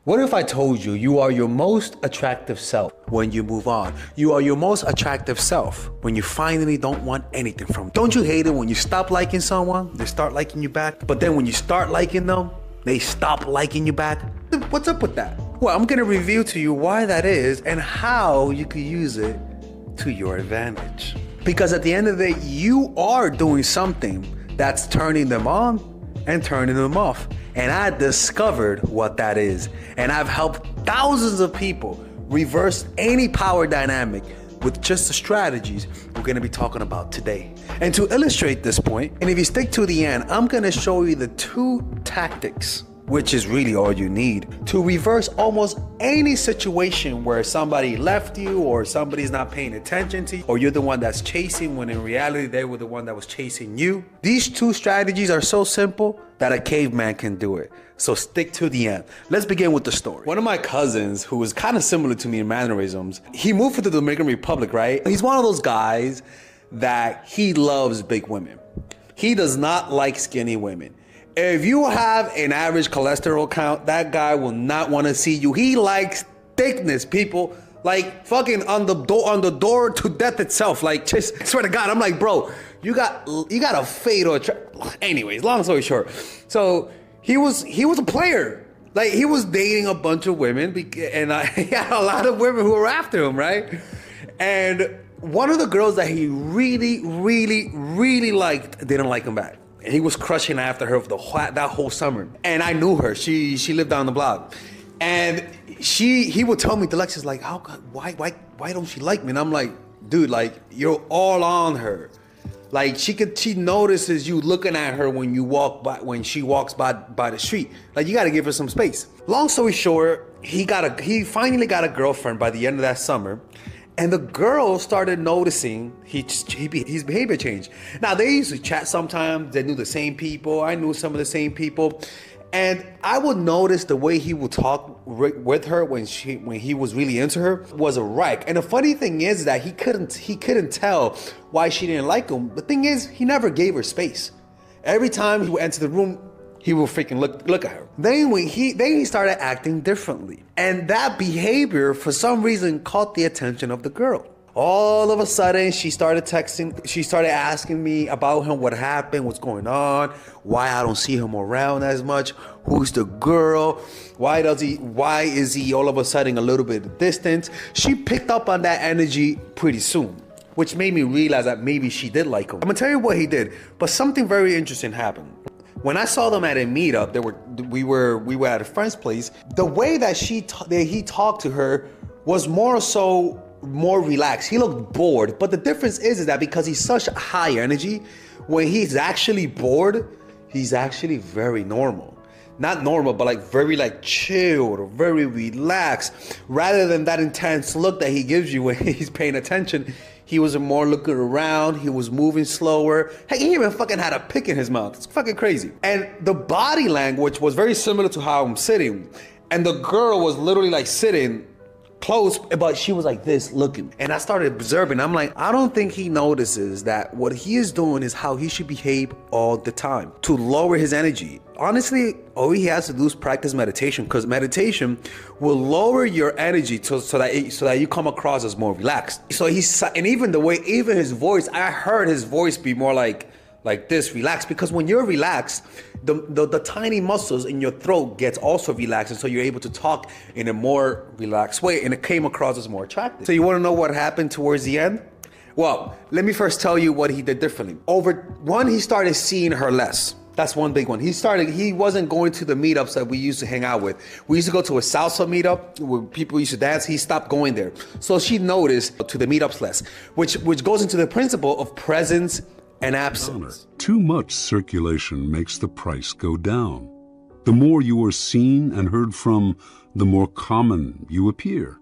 What if I told you you are your most attractive self when you move on? You are your most attractive self when you finally don't want anything from them. Don't you hate it when you stop liking someone, they start liking you back? But then when you start liking them, they stop liking you back? What's up with that? Well, I'm gonna reveal to you why that is and how you can use it to your advantage. Because at the end of the day, you are doing something that's turning them on and turning them off. And I discovered what that is. And I've helped thousands of people reverse any power dynamic with just the strategies we're gonna be talking about today. And to illustrate this point, and if you stick to the end, I'm gonna show you the 2 tactics, which is really all you need, to reverse almost any situation where somebody left you or somebody's not paying attention to you or you're the one that's chasing when in reality they were the one that was chasing you. These 2 strategies are so simple that a caveman can do it. So stick to the end. Let's begin with the story. One of my cousins, who was kind of similar to me in mannerisms, he moved to the Dominican Republic, right? He's one of those guys that he loves big women. He does not like skinny women. If you have an average cholesterol count, that guy will not want to see you. He likes thickness, people. Like fucking on the door to death itself. Like, just I swear to God, I'm like, bro, you got a fatal. Anyways, long story short, so he was a player. Like he was dating a bunch of women, and he had a lot of women who were after him, right? And one of the girls that he really, really, really liked didn't like him back. And he was crushing after her for that whole summer. And I knew her. She lived down the block. And he would tell me, Alexis, like, why don't she like me? And I'm like, dude, like, you're all on her. Like, she notices you looking at her when she walks by the street. Like, you gotta give her some space. Long story short, he finally got a girlfriend by the end of that summer. And the girl started noticing his behavior changed. Now, they used to chat sometimes. They knew the same people. I knew some of the same people. And I would notice the way he would talk with her when he was really into her was a wreck. And the funny thing is that he couldn't tell why she didn't like him. The thing is, he never gave her space. Every time he would enter the room, he would freaking look at her. Then he started acting differently. And that behavior, for some reason, caught the attention of the girl. All of a sudden, she started texting. She started asking me about him, what happened, what's going on, why I don't see him around as much, who's the girl, why is he all of a sudden a little bit distant. She picked up on that energy pretty soon, which made me realize that maybe she did like him. I'm gonna tell you what he did, but something very interesting happened. When I saw them at a meetup, we were at a friend's place. The way that he talked to her was more relaxed. He looked bored, but the difference is that because he's such high energy, when he's actually bored, he's actually very normal. Not normal, but like very like chilled or very relaxed. Rather than that intense look that he gives you when he's paying attention, he was more looking around. He was moving slower. Hey, he even fucking had a pick in his mouth. It's fucking crazy. And the body language was very similar to how I'm sitting. And the girl was literally like sitting close, but she was like this looking. And I started observing. I'm like, I don't think he notices that what he is doing is how he should behave all the time to lower his energy. Honestly, all he has to do is practice meditation, because meditation will lower your energy so that you come across as more relaxed. So even his voice, I heard his voice be more like this, relaxed, because when you're relaxed, the tiny muscles in your throat gets also relaxed, and so you're able to talk in a more relaxed way, and it came across as more attractive. So you want to know what happened towards the end? Well, let me first tell you what he did differently. He started seeing her less. That's one big one. He wasn't going to the meetups that we used to hang out with. We used to go to a salsa meetup where people used to dance. He stopped going there. So she noticed to the meetups less, which goes into the principle of presence and absence. Too much circulation makes the price go down. The more you are seen and heard from, the more common you appear.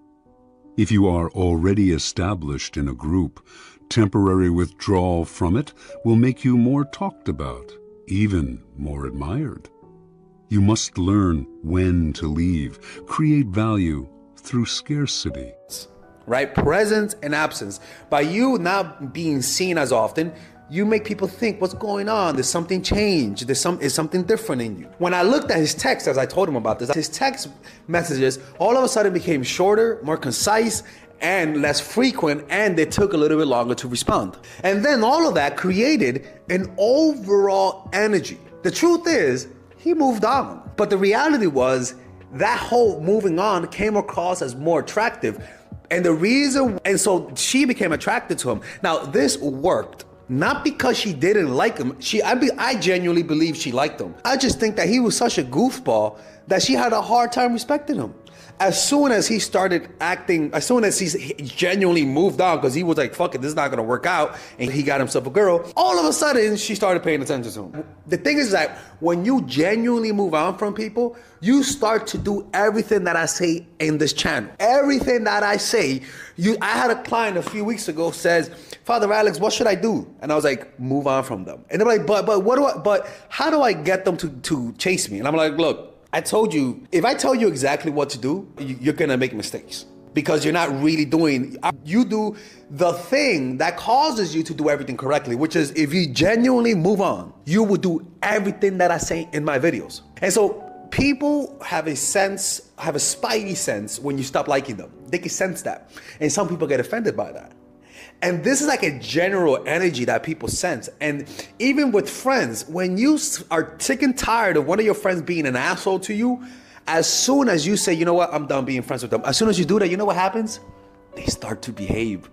If you are already established in a group, temporary withdrawal from it will make you more talked about, even more admired. You must learn when to leave, create value through scarcity. Right? Presence and absence. By you not being seen as often, you make people think, what's going on? There's something changed. Is something different in you. When I looked at his text, as I told him about this, his text messages all of a sudden became shorter, more concise, and less frequent, and they took a little bit longer to respond. And then all of that created an overall energy. The truth is, he moved on. But the reality was, that whole moving on came across as more attractive. And so she became attracted to him. Now, this worked. Not because she didn't like him. I genuinely believe she liked him. I just think that he was such a goofball that she had a hard time respecting him. As soon as he started acting, as soon as he genuinely moved on, because he was like, fuck it, this is not gonna work out, and he got himself a girl, all of a sudden, she started paying attention to him. The thing is that when you genuinely move on from people, you start to do everything that I say in this channel. Everything that I say, I had a client a few weeks ago says, Father Alex, what should I do? And I was like, move on from them. And they're like, but how do I get them to chase me? And I'm like, look, I told you, if I tell you exactly what to do, you're gonna make mistakes because you're not really you do the thing that causes you to do everything correctly, which is if you genuinely move on, you will do everything that I say in my videos. And so people have a spidey sense when you stop liking them. They can sense that. And some people get offended by that. And this is like a general energy that people sense. And even with friends, when you are sick and tired of one of your friends being an asshole to you, as soon as you say, you know what, I'm done being friends with them, as soon as you do that, you know what happens? They start to behave.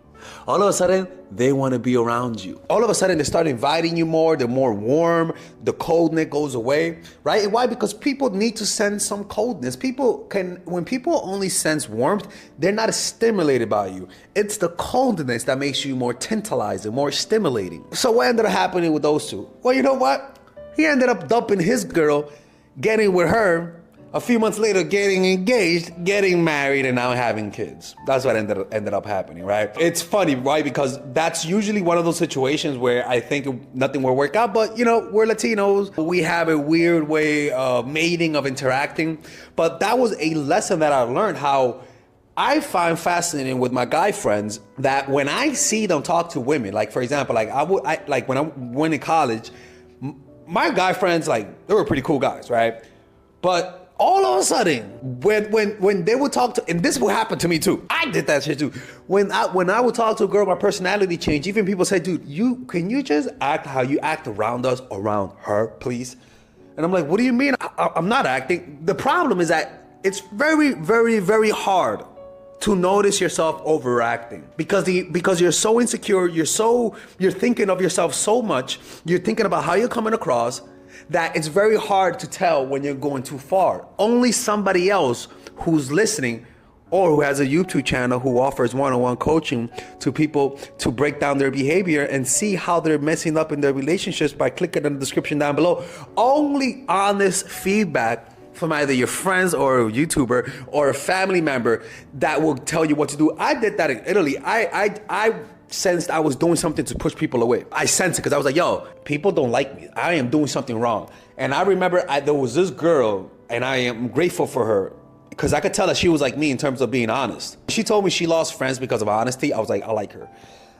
All of a sudden, they want to be around you. All of a sudden, they start inviting you more. They're more warm. The coldness goes away, right? And why? Because people need to sense some coldness. When people only sense warmth, they're not as stimulated by you. It's the coldness that makes you more tantalizing, more stimulating. So what ended up happening with those two? Well, you know what? He ended up dumping his girl, getting with her, a few months later, getting engaged, getting married, and now having kids. That's what ended up happening, right? It's funny, right? Because that's usually one of those situations where I think nothing will work out, but we're Latinos. We have a weird way of mating, of interacting. But that was a lesson that I learned, how I find fascinating with my guy friends that when I see them talk to women, like for example, when I went in college, my guy friends, they were pretty cool guys, right? But all of a sudden, when they would talk to, and this would happen to me too. I did that shit too. When I would talk to a girl, my personality changed. Even people say, dude, can you just act how you act around us, around her, please? And I'm like, what do you mean? I'm not acting. The problem is that it's very, very, very hard to notice yourself overacting because you're so insecure. You're thinking of yourself so much. You're thinking about how you're coming across, that it's very hard to tell when you're going too far. Only somebody else who's listening or who has a YouTube channel who offers one-on-one coaching to people to break down their behavior and see how they're messing up in their relationships by clicking in the description down below. Only honest feedback from either your friends or a YouTuber or a family member that will tell you what to do. I did that in Italy. I sensed I was doing something to push people away. I sensed it because I was like, yo, people don't like me. I am doing something wrong. And I remember there was this girl, and I am grateful for her because I could tell that she was like me in terms of being honest. She told me she lost friends because of honesty. I was like, I like her.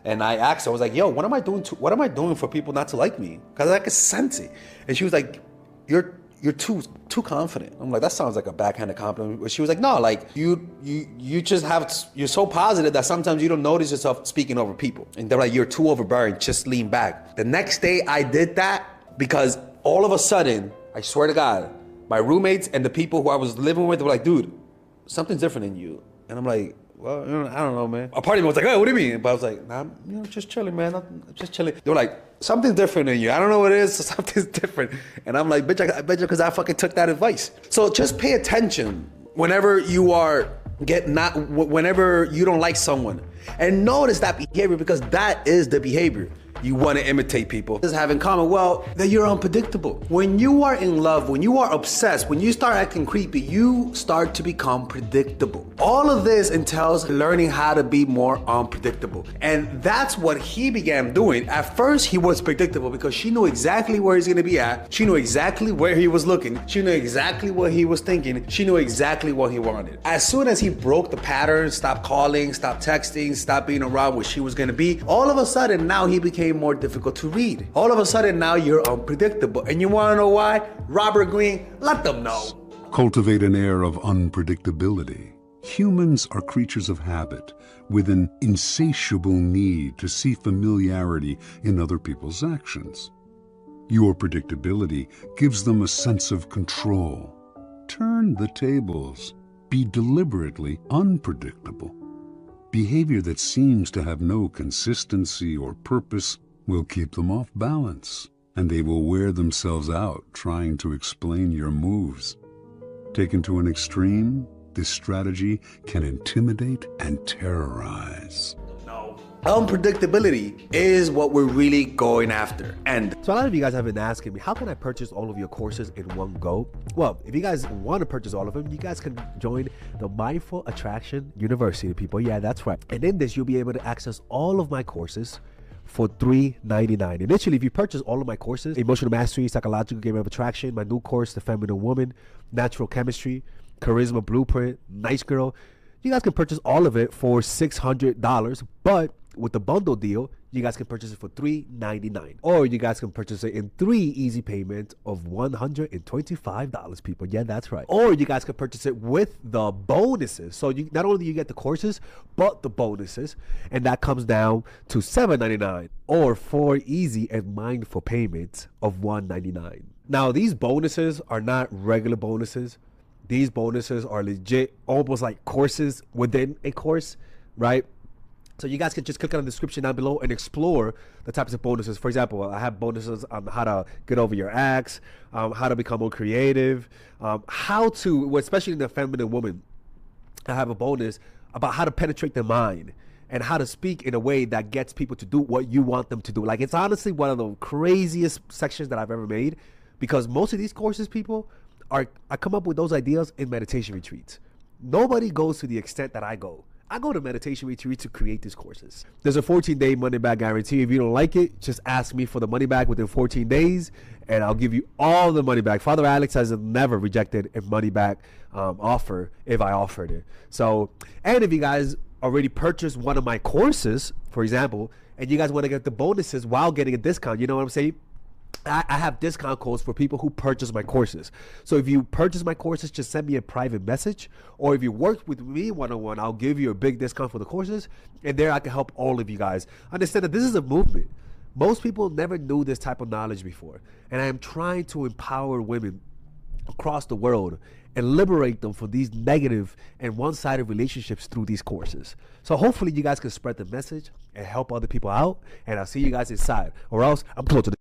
And I asked her, I was like, yo, what am I doing for people not to like me? Because I could sense it. And she was like, you're too confident. I'm like, that sounds like a backhanded compliment. But she was like, no, you're so positive that sometimes you don't notice yourself speaking over people. And they're like, you're too overbearing, just lean back. The next day I did that because all of a sudden, I swear to God, my roommates and the people who I was living with were like, dude, something's different in you. And I'm like, well, I don't know, man. A part of me was like, hey, what do you mean? But I was like, nah, just chilling, man. I'm just chilling. They were like, something's different in you. I don't know what it is, so something's different. And I'm like, bitch, I bet you because I fucking took that advice. So just pay attention whenever you don't like someone. And notice that behavior because that is the behavior. You want to imitate people. Does have in common? Well, that you're unpredictable. When you are in love, when you are obsessed, when you start acting creepy, you start to become predictable. All of this entails learning how to be more unpredictable. And that's what he began doing. At first, he was predictable because she knew exactly where he's going to be at. She knew exactly where he was looking. She knew exactly what he was thinking. She knew exactly what he wanted. As soon as he broke the pattern, stopped calling, stopped texting, stopped being around where she was going to be, all of a sudden, now he became more difficult to read. All of a sudden now you're unpredictable. And you wanna know why? Robert Greene, let them know. Cultivate an air of unpredictability. Humans are creatures of habit, with an insatiable need to see familiarity in other people's actions. Your predictability gives them a sense of control. Turn the tables. Be deliberately unpredictable. Behavior that seems to have no consistency or purpose will keep them off balance, and they will wear themselves out trying to explain your moves. Taken to an extreme, this strategy can intimidate and terrorize. No. Unpredictability is what we're really going after. And so a lot of you guys have been asking me, how can I purchase all of your courses in one go? Well, if you guys want to purchase all of them, you guys can join the Mindful Attraction University, people. Yeah, that's right. And in this, you'll be able to access all of my courses for $3.99. Initially, if you purchase all of my courses, Emotional Mastery, Psychological Game of Attraction, my new course, The Feminine Woman, Natural Chemistry, Charisma Blueprint, Nice Girl, you guys can purchase all of it for $600, but with the bundle deal, you guys can purchase it for $3.99. Or you guys can purchase it in 3 easy payments of $125, people. Yeah, that's right. Or you guys can purchase it with the bonuses. So you not only do you get the courses, but the bonuses. And that comes down to $7.99 or 4 easy and mindful payments of $199. Now, these bonuses are not regular bonuses. These bonuses are legit, almost like courses within a course, right? So you guys can just click on the description down below and explore the types of bonuses. For example, I have bonuses on how to get over your ex, how to become more creative, how to, especially in the feminine woman, I have a bonus about how to penetrate the mind and how to speak in a way that gets people to do what you want them to do. Like, it's honestly one of the craziest sections that I've ever made, because most of these courses, people, I come up with those ideas in meditation retreats. Nobody goes to the extent that I go. I go to meditation retreats to create these courses. There's a 14-day money back guarantee. If you don't like it, just ask me for the money back within 14 days, and I'll give you all the money back. Father Alex has never rejected a money back offer if I offered it. So, and if you guys already purchased one of my courses, for example, and you guys want to get the bonuses while getting a discount, you know what I'm saying? I have discount codes for people who purchase my courses. So if you purchase my courses, just send me a private message. Or if you work with me one-on-one, I'll give you a big discount for the courses. And there I can help all of you guys understand that this is a movement. Most people never knew this type of knowledge before. And I am trying to empower women across the world and liberate them from these negative and one-sided relationships through these courses. So hopefully you guys can spread the message and help other people out. And I'll see you guys inside. Or else I'm close to the